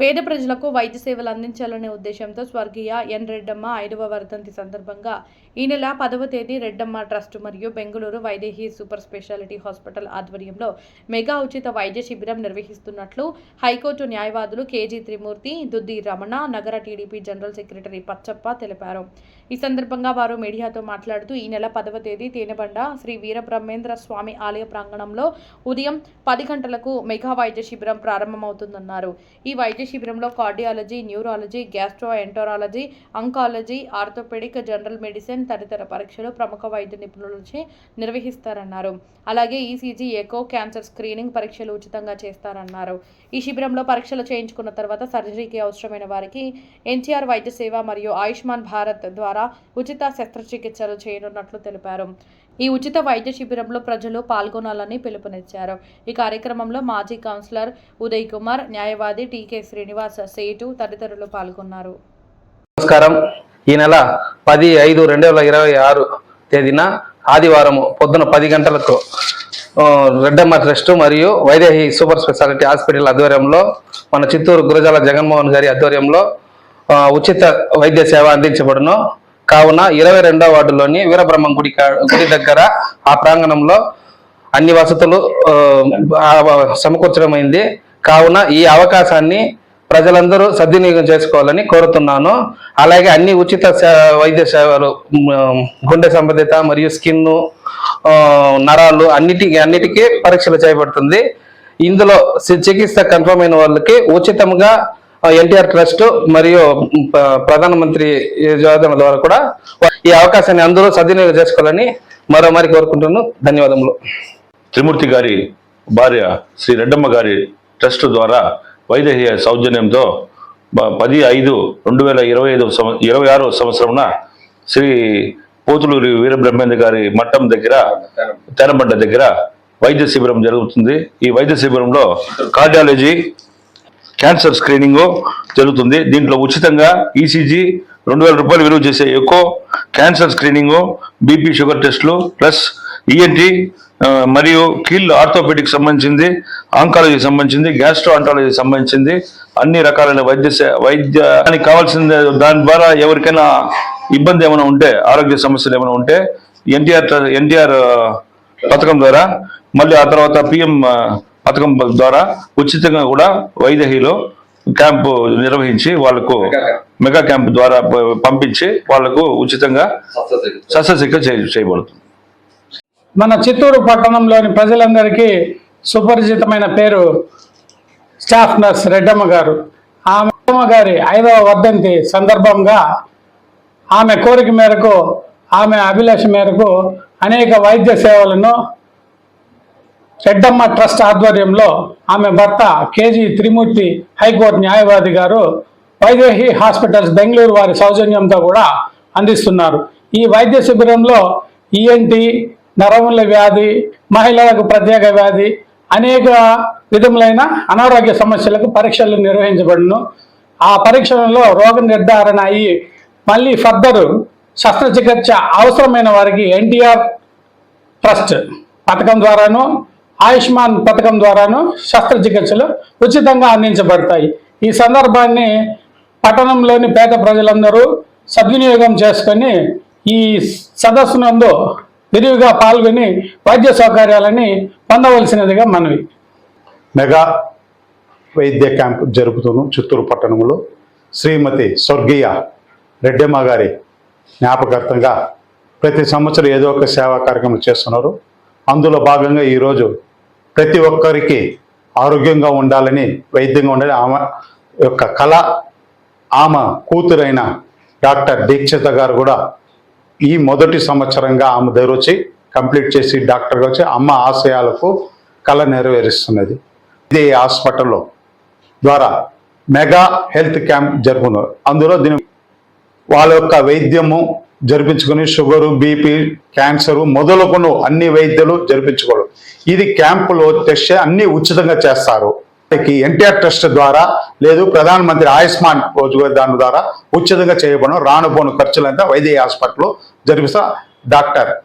పేద ప్రజలకు వైద్య సేవలు అందించాలనే ఉద్దేశంతో స్వర్గీయ ఎన్ రెడ్డమ్మ 5వ వర్ధంతి సందర్భంగా ఈ నెల 10వ తేదీ రెడ్డమ్మ ట్రస్ట్ మరియు Bengaluru Vaidehi super speciality hospital ఆధ్వర్యంలో మెగా ఉచిత వైద్య శిబిరం నిర్వహిస్తున్నట్లు హైకోర్టు న్యాయవాదులు కేజీ త్రిమూర్తి, దుద్ది రమణ, నగర టీడీపీ జనరల్ సెక్రటరీ పచ్చప్ప తెలిపారు. ఈ సందర్భంగా వారు మీడియాతో మాట్లాడుతూ ఈ నెల 10వ తేదీ తేనెబండ శ్రీ వీరబ్రహ్మేంద్ర స్వామి ఆలయ ప్రాంగణంలో ఉదయం 10 గంటలకు మెగా వైద్య శిబిరం ప్రారంభమవుతుందన్నారు. ఈ వైద్య శిబిరంలో cardiology, neurology, gastroenterology, oncology, orthopaedic, general medicine తదితర పరీక్షలు ప్రముఖ వైద్య నిపుణులచే నిర్వహిస్తారన్నారు. అలాగే ఈసీజీ, ఎకో, క్యాన్సర్ స్క్రీనింగ్ పరీక్షలు ఉచితంగా చేస్తారన్నారు. ఈ శిబిరంలో పరీక్షలు చేయించుకున్న తర్వాత సర్జరీకి అవసరమైన వారికి ఎన్టీఆర్ వైద్య సేవ మరియు ఆయుష్మాన్ భారత్ ద్వారా ఉచిత శస్త్రచికిత్సలు చేయనున్నట్లు తెలిపారు. ఈ ఉచిత వైద్య శిబిరంలో ప్రజలు పాల్గొనాలని పిలుపునిచ్చారు. ఈ కార్యక్రమంలో మాజీ కౌన్సిలర్ ఉదయ్ కుమార్, న్యాయవాది టీకే శ్రీనివాస్ సేటు తదితరులు పాల్గొన్నారు. నమస్కారం. ఈ నెల 10/5/2026 తేదీన ఆదివారం పొద్దున 10 గంటలకు రెడ్డమ్మ ట్రస్ట్ మరియు వైదేహి సూపర్ స్పెషాలిటీ హాస్పిటల్ ఆధ్వర్యంలో మన చిత్తూరు గురజాల జగన్మోహన్ గారి ఆధ్వర్యంలో ఉచిత వైద్య సేవ అందించబడును. కావున 22వ వార్డులోని వీరబ్రహ్మం గుడి దగ్గర ఆ ప్రాంగణంలో అన్ని వసతులు సమకూర్చడమైంది. కావున ఈ అవకాశాన్ని ప్రజలందరూ సద్వినియోగం చేసుకోవాలని కోరుతున్నాను. అలాగే అన్ని ఉచిత వైద్య సేవలు, గుండె సంబంధిత మరియు స్కిన్, నరాలు అన్నిటికీ పరీక్షలు చేయబడుతుంది. ఇందులో చికిత్స కన్ఫర్మ్ అయిన వాళ్ళకి ఉచితంగా ఎన్టీఆర్ ట్రస్ట్ మరియు ప్రధానమంత్రి యోజన ద్వారా కూడా ఈ అవకాశాన్ని అందరూ సద్వినియోగం చేసుకోవాలని మరీ కోరుకుంటున్నాను. ధన్యవాదములు. త్రిమూర్తి గారి భార్య శ్రీ రెడ్డమ్మ గారి ట్రస్ట్ ద్వారా వైదేహి సౌజన్యంతో 10/5/2026 సంవత్సరమున శ్రీ పోతులూరి వీరబ్రహ్మేంద్ర గారి మఠం దగ్గర తేనెబండ దగ్గర వైద్య శిబిరం జరుగుతుంది. ఈ వైద్య శిబిరంలో కార్డియాలజీ, క్యాన్సర్ స్క్రీనింగ్ జరుగుతుంది. దీంట్లో ఉచితంగా ఈసీజీ, 2000 రూపాయలు విలువ చేసే echo, cancer screening, BP, sugar టెస్టులు, ప్లస్ ఈఎన్టీ మరియు కీల్ ఆర్థోపెడిక్ సంబంధించింది, ఆంకాలజీకి సంబంధించింది, గ్యాస్ట్రో అంటాలజీకి సంబంధించింది అన్ని రకాలైన వైద్యానికి కావాల్సింది. దాని ద్వారా ఎవరికైనా ఇబ్బంది ఏమైనా ఉంటే, ఆరోగ్య సమస్యలు ఏమైనా ఉంటే ఎన్టీఆర్ పథకం ద్వారా, మళ్ళీ ఆ తర్వాత పిఎం పథకం ద్వారా ఉచితంగా కూడా వైదేహిలో క్యాంపు నిర్వహించి వాళ్లకు మెగా క్యాంప్ ద్వారా పంపించి వాళ్లకు ఉచితంగా శస్త్రచికిత్స చేయబడుతుంది. మన చిత్తూరు పట్టణంలోని ప్రజలందరికీ సుపరిచితమైన పేరు స్టాఫ్ నర్స్ రెడ్డమ్మ గారు. ఆమె రెడ్డమ్మ గారి 5వ వర్ధంతి సందర్భంగా ఆమె కోరిక మేరకు, ఆమె అభిలాష మేరకు అనేక వైద్య సేవలను రెడ్డమ్మ ట్రస్ట్ ఆధ్వర్యంలో ఆమె భర్త కేజీ త్రిమూర్తి హైకోర్టు న్యాయవాది గారు వైదేహి హాస్పిటల్స్ బెంగళూరు వారి సౌజన్యంతో కూడా అందిస్తున్నారు. ఈ వైద్య శిబిరంలో ఈఎన్టీ, నరముల వ్యాధి, మహిళలకు ప్రత్యేక వ్యాధి, అనేక విధములైన అనారోగ్య సమస్యలకు పరీక్షలు నిర్వహించబడును. ఆ పరీక్షలలో రోగ నిర్ధారణ అయ్యి మళ్ళీ ఫర్దర్ శస్త్రచికిత్స అవసరమైన వారికి ఎన్టీఆర్ ట్రస్ట్ పథకం ద్వారాను, ఆయుష్మాన్ పథకం ద్వారాను శస్త్రచికిత్సలు ఉచితంగా అందించబడతాయి. ఈ సందర్భాన్ని పట్టణంలోని పేద ప్రజలందరూ సద్వినియోగం చేసుకొని ఈ సదస్సునందు విరివిగా పాల్గొని వైద్య సౌకర్యాలని పొందవలసినదిగా మనవి. మెగా వైద్య క్యాంప్ జరుపుతూను చిత్తూరు పట్టణంలో శ్రీమతి స్వర్గీయ రెడ్డమ్మ గారి జ్ఞాపకార్థంగా ప్రతి సంవత్సరం ఏదో ఒక సేవా కార్యక్రమం చేస్తున్నారు. అందులో భాగంగా ఈరోజు ప్రతి ఒక్కరికి ఆరోగ్యంగా ఉండాలని, వైద్యంగా ఉండాలని ఆమె యొక్క కళ, ఆమె కూతురైన డాక్టర్ దీక్షిత గారు కూడా ఈ మొదటి సంవత్సరంగా ఆమె దగ్గర వచ్చి కంప్లీట్ చేసి డాక్టర్గా వచ్చి అమ్మ ఆశయాలకు కళ నెరవేరుస్తున్నది. ఇదే హాస్పిటల్లో ద్వారా మెగా హెల్త్ క్యాంప్ జరుపుకున్నారు. అందులో వాళ్ళ యొక్క వైద్యము జరిపించుకుని షుగరు, బీపీ, క్యాన్సరు మొదలుకొని అన్ని వైద్యులు జరిపించుకోవడం. ఇది క్యాంపులో తెస్తే అన్ని ఉచితంగా చేస్తారు. ఎన్టీఆర్ ట్రస్ట్ ద్వారా లేదు ప్రధానమంత్రి ఆయుష్మాన్ దాని ద్వారా ఉచితంగా చేయబడడం. రానుపోను ఖర్చులంతా వైద్య హాస్పిటల్లో జరిపిస్తా డాక్టర్